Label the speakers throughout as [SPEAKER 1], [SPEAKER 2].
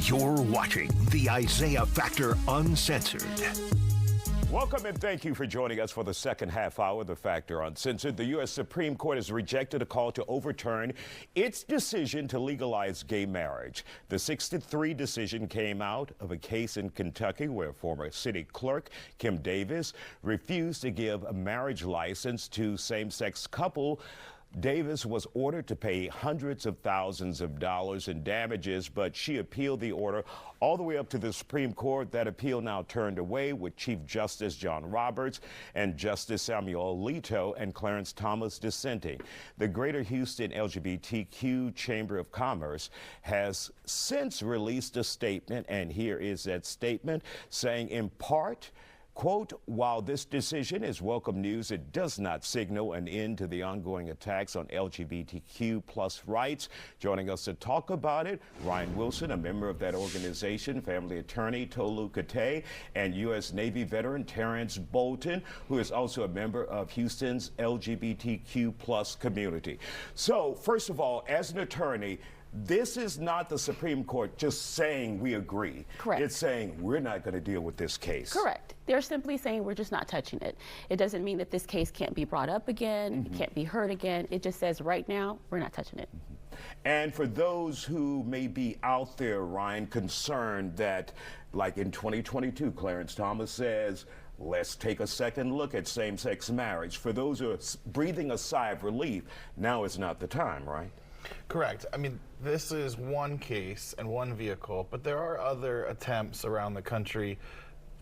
[SPEAKER 1] You're watching the Isaiah Factor Uncensored.
[SPEAKER 2] Welcome and thank you for joining us for the second half hour of The Factor Uncensored. The U.S. Supreme Court has rejected a call to overturn its decision to legalize gay marriage. The 6-3 decision came out of a case in Kentucky where former city clerk Kim Davis refused to give a marriage license to same-sex couple. Davis was ordered to pay hundreds of thousands of dollars in damages, but she appealed the order all the way up to the Supreme Court. That appeal now turned away, with Chief Justice John Roberts and Justice Samuel Alito and Clarence Thomas dissenting. The Greater Houston LGBTQ Chamber of Commerce has since released a statement, and here is that statement saying, in part, quote, while this decision is welcome news, it does not signal an end to the ongoing attacks on LGBTQ plus rights. Joining us to talk about it, Ryan Wilson, a member of that organization, family attorney Tolu Kate, and U.S. Navy veteran Terrence Bolton, who is also a member of Houston's LGBTQ plus community. So, first of all, as an attorney, this is not the Supreme Court just saying we agree.
[SPEAKER 3] Correct.
[SPEAKER 2] It's saying we're not going to deal with this case.
[SPEAKER 3] Correct. They're simply saying we're just not touching it. It doesn't mean that this case can't be brought up again, it can't be heard again. It just says right now we're not touching it.
[SPEAKER 2] And for those who may be out there, Ryan, concerned that, like in 2022, Clarence Thomas says, let's take a second look at same-sex marriage. For those who are breathing a sigh of relief, now is not the time, right?
[SPEAKER 4] Correct. I mean, this is one case and one vehicle, but there are other attempts around the country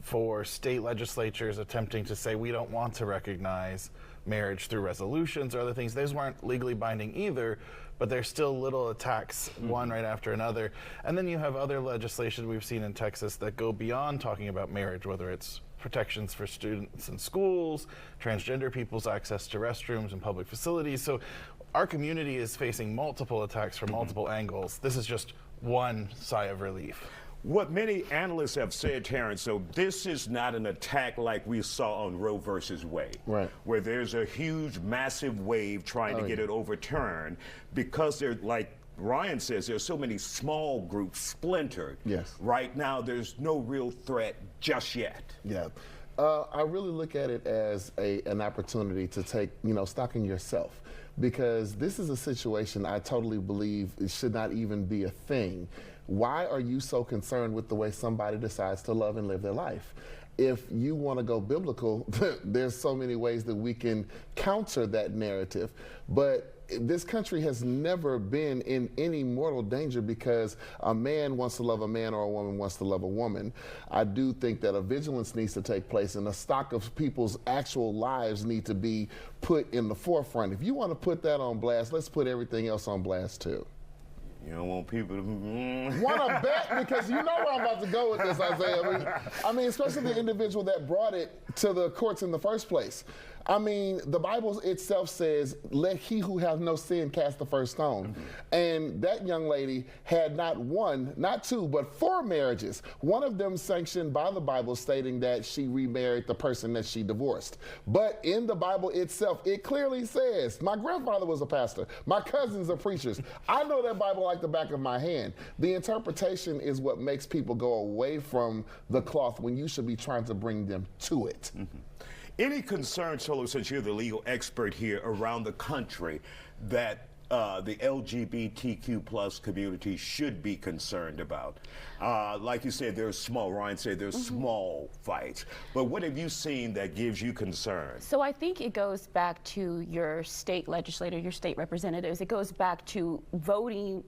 [SPEAKER 4] for state legislatures attempting to say we don't want to recognize marriage through resolutions or other things. Those weren't legally binding either, but there's still little attacks, one right after another. And then you have other legislation we've seen in Texas that go beyond talking about marriage, whether it's protections for students in schools, transgender people's access to restrooms and public facilities. So our community is facing multiple attacks from multiple angles. This is just one sigh of relief.
[SPEAKER 2] What many analysts have said, Terrence, so this is not an attack like we saw on Roe versus Wade,
[SPEAKER 5] right,
[SPEAKER 2] where there's a huge, massive wave trying to get it overturned because they're, like Ryan says, there's so many small groups splintered.
[SPEAKER 5] Yes.
[SPEAKER 2] Right now, there's no real threat just yet.
[SPEAKER 5] Yeah. I really look at it as an opportunity to take, stock in yourself, because this is a situation I totally believe it should not even be a thing. Why are you so concerned with the way somebody decides to love and live their life? If you want to go biblical, there's so many ways that we can counter that narrative, but this country has never been in any mortal danger because a man wants to love a man or a woman wants to love a woman. I do think that a vigilance needs to take place and a stock of people's actual lives need to be put in the forefront. If you want to put that on blast, let's put everything else on blast too.
[SPEAKER 2] You don't want people to
[SPEAKER 5] want to bet, because you know where I'm about to go with this, Isaiah. I mean, especially the individual that brought it to the courts in the first place. I mean, the Bible itself says, let he who has no sin cast the first stone. And that young lady had not one, not two, but 4 marriages. One of them sanctioned by the Bible, stating that she remarried the person that she divorced. But in the Bible itself, it clearly says, my grandfather was a pastor, my cousins are preachers. I know that Bible like the back of my hand. The interpretation is what makes people go away from the cloth when you should be trying to bring them to it.
[SPEAKER 2] Any concern, Tolu, since you're the legal expert here around the country, that the LGBTQ plus community should be concerned about? Like you said, there's small, Ryan said there's small fights, but what have you seen that gives you concern?
[SPEAKER 3] So I think it goes back to your state legislator, your state representatives. It goes back to voting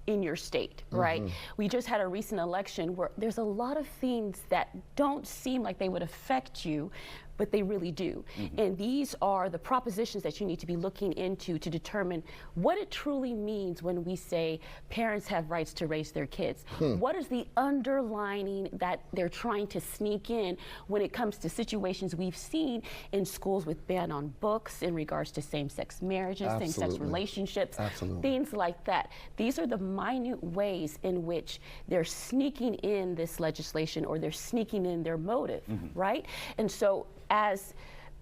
[SPEAKER 3] in your state, right? We just had a recent election where there's a lot of things that don't seem like they would affect you, but they really do. And these are the propositions that you need to be looking into to determine what it truly means when we say parents have rights to raise their kids. What is the underlining that they're trying to sneak in when it comes to situations we've seen in schools with ban on books in regards to same-sex marriages, same-sex relationships, things like that. These are the minute ways in which they're sneaking in this legislation, or they're sneaking in their motive, right? And so as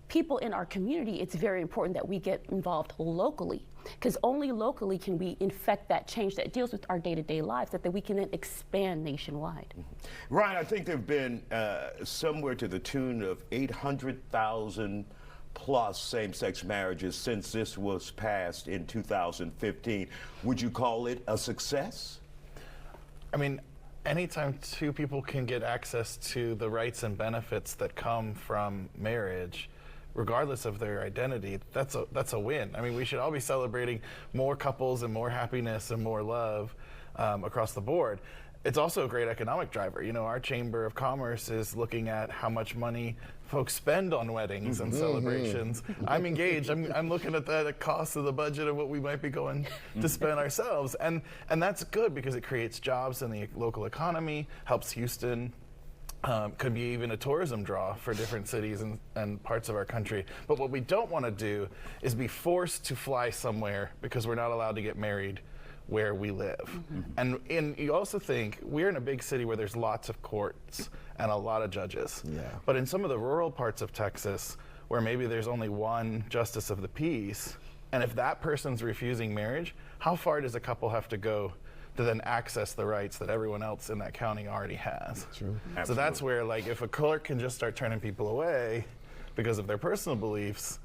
[SPEAKER 3] people in our community, it's very important that we get involved locally Because only locally can we infect that change that deals with our day-to-day lives that we can then expand nationwide.
[SPEAKER 2] Ryan, I think there have been somewhere to the tune of 800,000 plus same-sex marriages since this was passed in 2015. Would you call it a success?
[SPEAKER 4] I mean, anytime two people can get access to the rights and benefits that come from marriage, regardless of their identity, that's a win. I mean, we should all be celebrating more couples and more happiness and more love across the board. It's also a great economic driver. You know, our Chamber of Commerce is looking at how much money folks spend on weddings and celebrations. I'm engaged. I'm looking at the cost of the budget of what we might be going to spend ourselves. And that's good because it creates jobs in the local economy, helps Houston. Could be even a tourism draw for different cities and parts of our country. But what we don't want to do is be forced to fly somewhere because we're not allowed to get married where we live. And you also think we're in a big city where there's lots of courts and a lot of judges. Yeah. But in some of the rural parts of Texas where maybe there's only one justice of the peace, and if that person's refusing marriage, how far does a couple have to go to then access the rights that everyone else in that county already has?
[SPEAKER 5] True.
[SPEAKER 4] So that's where, like, if a clerk can just start turning people away because of their personal beliefs,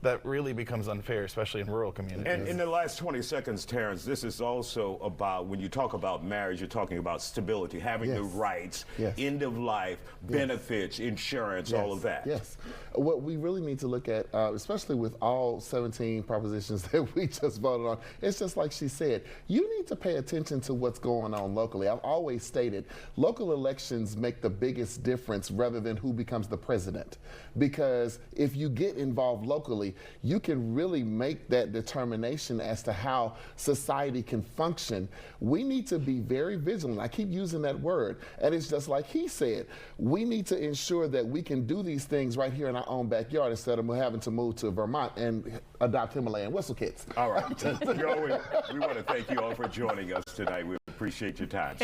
[SPEAKER 4] that really becomes unfair, especially in rural communities.
[SPEAKER 2] And in the last 20 seconds, Terrence, this is also about, when you talk about marriage, you're talking about stability, having the rights, end of life, benefits, insurance, all of that.
[SPEAKER 5] Yes. What we really need to look at, especially with all 17 propositions that we just voted on, it's just like she said, you need to pay attention to what's going on locally. I've always stated, local elections make the biggest difference rather than who becomes the president. Because if you get involved locally, you can really make that determination as to how society can function. We need to be very vigilant. I keep using that word, and it's just like he said, we need to ensure that we can do these things right here in our own backyard instead of having to move to Vermont and adopt Himalayan whistle kits.
[SPEAKER 2] All right. Joey, we want to thank you all for joining us tonight. We appreciate your time.